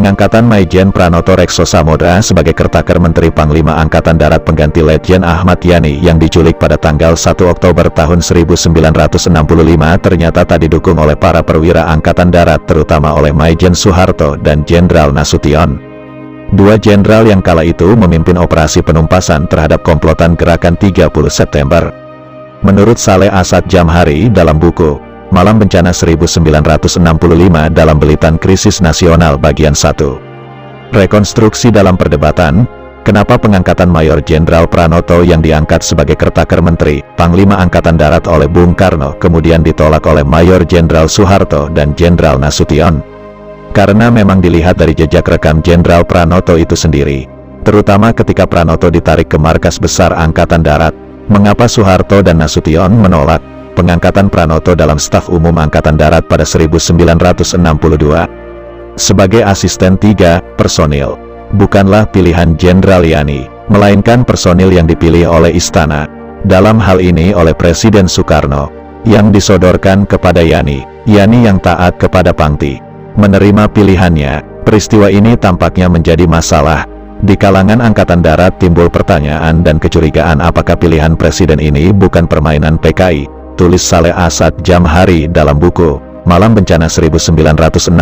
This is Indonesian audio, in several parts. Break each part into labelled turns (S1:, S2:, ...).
S1: Pengangkatan Maijen Pranoto Rekso Samodra sebagai Kertaker Menteri Panglima Angkatan Darat pengganti Letjen Ahmad Yani yang diculik pada tanggal 1 Oktober tahun 1965 ternyata tak didukung oleh para perwira Angkatan Darat terutama oleh Maijen Soeharto dan Jenderal Nasution. Dua jenderal yang kala itu memimpin operasi penumpasan terhadap komplotan gerakan 30 September. Menurut Saleh Asad Jamhari dalam buku Malam Bencana 1965 dalam Belitan Krisis Nasional bagian 1. Rekonstruksi dalam perdebatan, kenapa pengangkatan Mayor Jenderal Pranoto yang diangkat sebagai Kertaker Menteri, Panglima Angkatan Darat oleh Bung Karno kemudian ditolak oleh Mayor Jenderal Soeharto dan Jenderal Nasution? Karena memang dilihat dari jejak rekam Jenderal Pranoto itu sendiri, terutama ketika Pranoto ditarik ke markas besar Angkatan Darat, mengapa Soeharto dan Nasution menolak pengangkatan Pranoto dalam staf umum Angkatan Darat pada 1962 sebagai asisten 3 personil, bukanlah pilihan Jenderal Yani, melainkan personil yang dipilih oleh Istana, dalam hal ini oleh Presiden Soekarno, yang disodorkan kepada Yani yang taat kepada Pangti, menerima pilihannya. Peristiwa ini tampaknya menjadi masalah. Di kalangan Angkatan Darat timbul pertanyaan dan kecurigaan apakah pilihan Presiden ini bukan permainan PKI, tulis Saleh Asad Jamhari dalam buku Malam Bencana 1965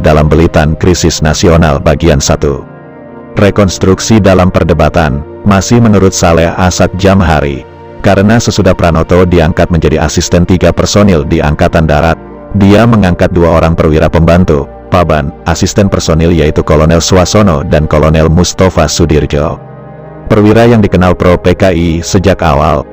S1: dalam Belitan Krisis Nasional bagian 1. Rekonstruksi dalam perdebatan, masih menurut Saleh Asad Jamhari, karena sesudah Pranoto diangkat menjadi asisten 3 personil di Angkatan Darat, dia mengangkat 2 orang perwira pembantu, Paban, asisten personil yaitu Kolonel Swasono dan Kolonel Mustafa Sudirjo. Perwira yang dikenal pro PKI sejak awal.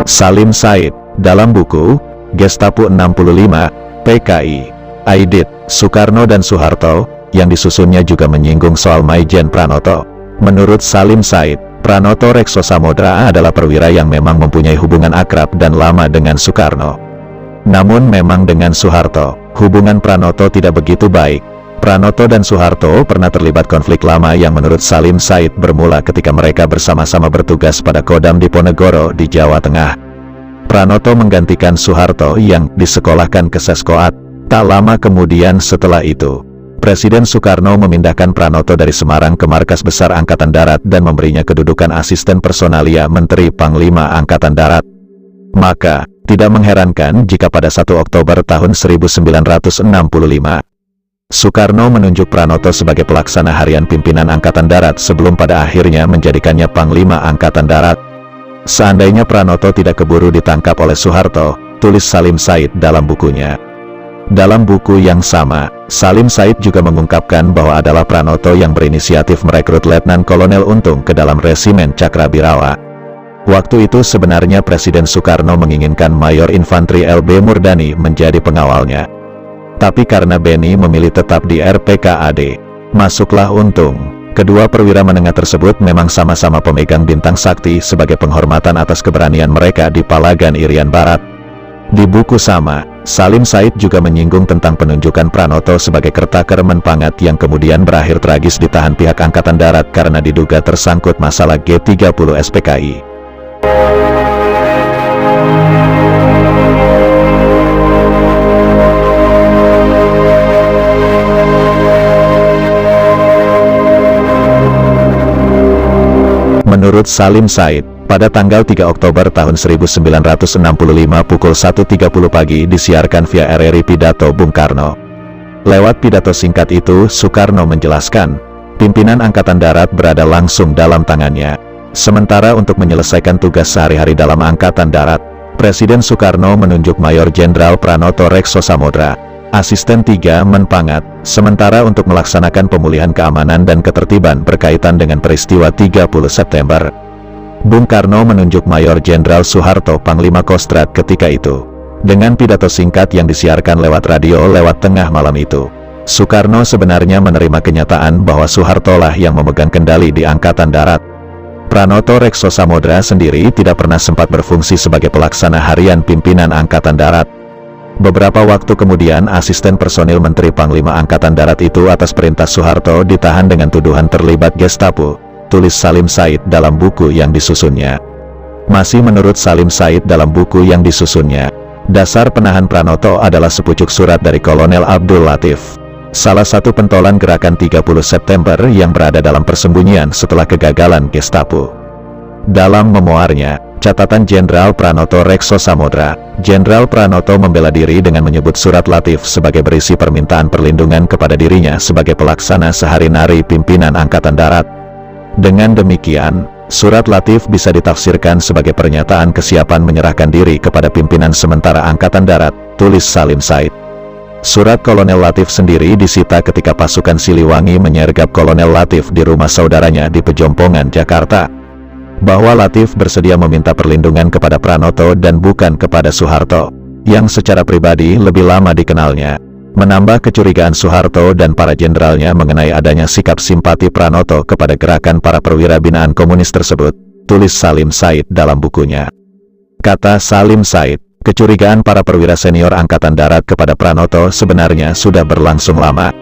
S1: Salim Said, dalam buku Gestapo 65, PKI, Aidit, Soekarno dan Soeharto, yang disusunnya juga menyinggung soal Maijen Pranoto. Menurut Salim Said, Pranoto Rekso Samodra adalah perwira yang memang mempunyai hubungan akrab dan lama dengan Soekarno. Namun memang dengan Soeharto, hubungan Pranoto tidak begitu baik. Pranoto dan Soeharto pernah terlibat konflik lama yang menurut Salim Said bermula ketika mereka bersama-sama bertugas pada Kodam Diponegoro di Jawa Tengah. Pranoto menggantikan Soeharto yang disekolahkan ke Seskoat. Tak lama kemudian setelah itu, Presiden Soekarno memindahkan Pranoto dari Semarang ke Markas Besar Angkatan Darat dan memberinya kedudukan asisten personalia Menteri Panglima Angkatan Darat. Maka, tidak mengherankan jika pada 1 Oktober tahun 1965, Soekarno menunjuk Pranoto sebagai pelaksana harian pimpinan Angkatan Darat sebelum pada akhirnya menjadikannya Panglima Angkatan Darat. Seandainya Pranoto tidak keburu ditangkap oleh Soeharto, tulis Salim Said dalam bukunya. Dalam buku yang sama, Salim Said juga mengungkapkan bahwa adalah Pranoto yang berinisiatif merekrut Letnan Kolonel Untung ke dalam Resimen Cakrabirawa. Waktu itu sebenarnya Presiden Soekarno menginginkan Mayor Infanteri LB Murdani menjadi pengawalnya. Tapi karena Beni memilih tetap di RPKAD, masuklah Untung. Kedua perwira menengah tersebut memang sama-sama pemegang bintang sakti sebagai penghormatan atas keberanian mereka di Palagan Irian Barat. Di buku sama, Salim Said juga menyinggung tentang penunjukan Pranoto sebagai Kertaker Menpangat yang kemudian berakhir tragis ditahan pihak Angkatan Darat karena diduga tersangkut masalah G30 SPKI. Menurut Salim Said, pada tanggal 3 Oktober tahun 1965 pukul 1.30 pagi disiarkan via RRI pidato Bung Karno. Lewat pidato singkat itu, Soekarno menjelaskan, pimpinan Angkatan Darat berada langsung dalam tangannya. Sementara untuk menyelesaikan tugas sehari-hari dalam Angkatan Darat, Presiden Soekarno menunjuk Mayor Jenderal Pranoto Rekso Samodra, asisten 3 Menpangat, sementara untuk melaksanakan pemulihan keamanan dan ketertiban berkaitan dengan peristiwa 30 September. Bung Karno menunjuk Mayor Jenderal Soeharto Panglima Kostrat ketika itu. Dengan pidato singkat yang disiarkan lewat radio lewat tengah malam itu, Soekarno sebenarnya menerima kenyataan bahwa Soeharto lah yang memegang kendali di Angkatan Darat. Pranoto Rekso Samodra sendiri tidak pernah sempat berfungsi sebagai pelaksana harian pimpinan Angkatan Darat. Beberapa waktu kemudian asisten personil Menteri Panglima Angkatan Darat itu atas perintah Soeharto ditahan dengan tuduhan terlibat Gestapo, tulis Salim Said dalam buku yang disusunnya. Masih menurut Salim Said dalam buku yang disusunnya, dasar penahan Pranoto adalah sepucuk surat dari Kolonel Abdul Latif, salah satu pentolan gerakan 30 September yang berada dalam persembunyian setelah kegagalan Gestapo. Dalam memoarnya, catatan Jenderal Pranoto Rekso Samodra, Jenderal Pranoto membela diri dengan menyebut surat Latif sebagai berisi permintaan perlindungan kepada dirinya sebagai pelaksana sehari-hari pimpinan Angkatan Darat. Dengan demikian, surat Latif bisa ditafsirkan sebagai pernyataan kesiapan menyerahkan diri kepada pimpinan sementara Angkatan Darat, tulis Salim Said. Surat Kolonel Latif sendiri disita ketika pasukan Siliwangi menyergap Kolonel Latif di rumah saudaranya di Pejompongan, Jakarta. Bahwa Latif bersedia meminta perlindungan kepada Pranoto dan bukan kepada Soeharto, yang secara pribadi lebih lama dikenalnya, menambah kecurigaan Soeharto dan para jenderalnya mengenai adanya sikap simpati Pranoto kepada gerakan para perwira binaan komunis tersebut, tulis Salim Said dalam bukunya. Kata Salim Said, kecurigaan para perwira senior Angkatan Darat kepada Pranoto sebenarnya sudah berlangsung lama,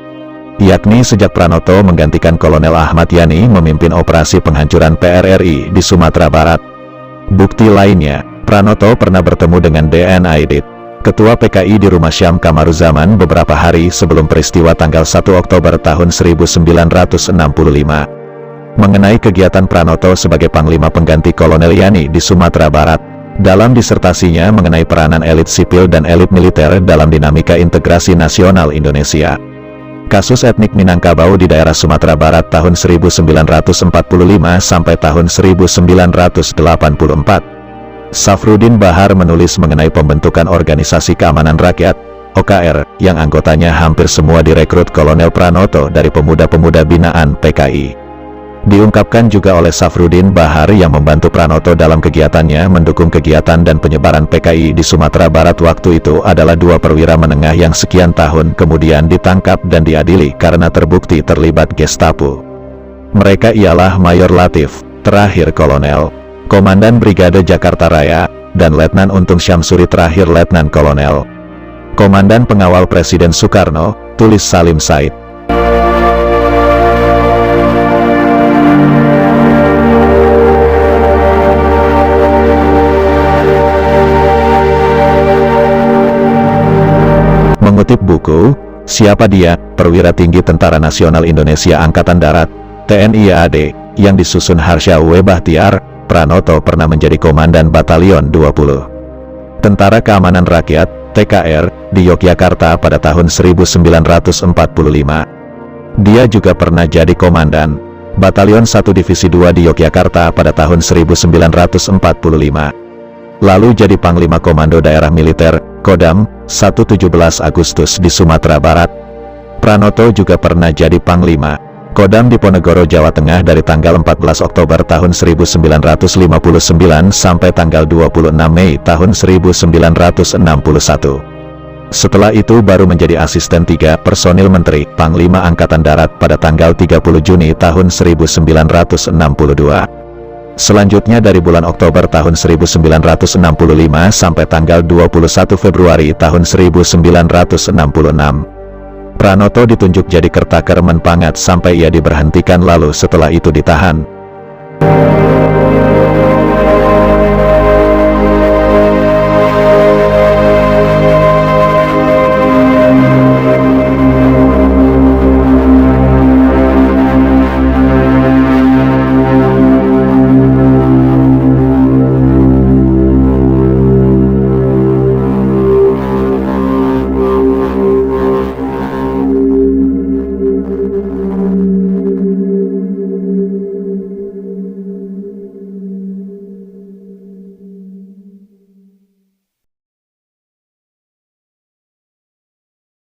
S1: yakni sejak Pranoto menggantikan Kolonel Ahmad Yani memimpin operasi penghancuran PRRI di Sumatera Barat. Bukti lainnya, Pranoto pernah bertemu dengan D.N. Aidit, Ketua PKI di Rumah Syam Kamaruzaman beberapa hari sebelum peristiwa tanggal 1 Oktober tahun 1965. Mengenai kegiatan Pranoto sebagai Panglima pengganti Kolonel Yani di Sumatera Barat, dalam disertasinya mengenai peranan elit sipil dan elit militer dalam dinamika integrasi nasional Indonesia. Kasus etnik Minangkabau di daerah Sumatera Barat tahun 1945 sampai tahun 1984. Safruddin Bahar menulis mengenai pembentukan Organisasi Keamanan Rakyat, OKR, yang anggotanya hampir semua direkrut Kolonel Pranoto dari pemuda-pemuda binaan PKI. Diungkapkan juga oleh Safruddin Bahar yang membantu Pranoto dalam kegiatannya mendukung kegiatan dan penyebaran PKI di Sumatera Barat waktu itu adalah dua perwira menengah yang sekian tahun kemudian ditangkap dan diadili karena terbukti terlibat Gestapo. Mereka ialah Mayor Latif, terakhir Kolonel, Komandan Brigade Jakarta Raya, dan Letnan Untung Syamsuri terakhir Letnan Kolonel. Komandan Pengawal Presiden Soekarno, tulis Salim Said. Mengutip buku, Siapa Dia, Perwira Tinggi Tentara Nasional Indonesia Angkatan Darat, TNI AD, yang disusun Harsha W. Bahtiar, Pranoto pernah menjadi Komandan Batalion 20 Tentara Keamanan Rakyat, TKR, di Yogyakarta pada tahun 1945. Dia juga pernah jadi Komandan Batalion 1 Divisi 2 di Yogyakarta pada tahun 1945. Lalu jadi Panglima Komando Daerah Militer, Kodam, 17 Agustus di Sumatera Barat. Pranoto juga pernah jadi Panglima Kodam Diponegoro, Jawa Tengah dari tanggal 14 Oktober tahun 1959 sampai tanggal 26 Mei tahun 1961. Setelah itu baru menjadi Asisten 3 Personil Menteri, Panglima Angkatan Darat pada tanggal 30 Juni tahun 1962. Selanjutnya dari bulan Oktober tahun 1965 sampai tanggal 21 Februari tahun 1966. Pranoto ditunjuk jadi Kertaker Menpangat sampai ia diberhentikan lalu setelah itu ditahan.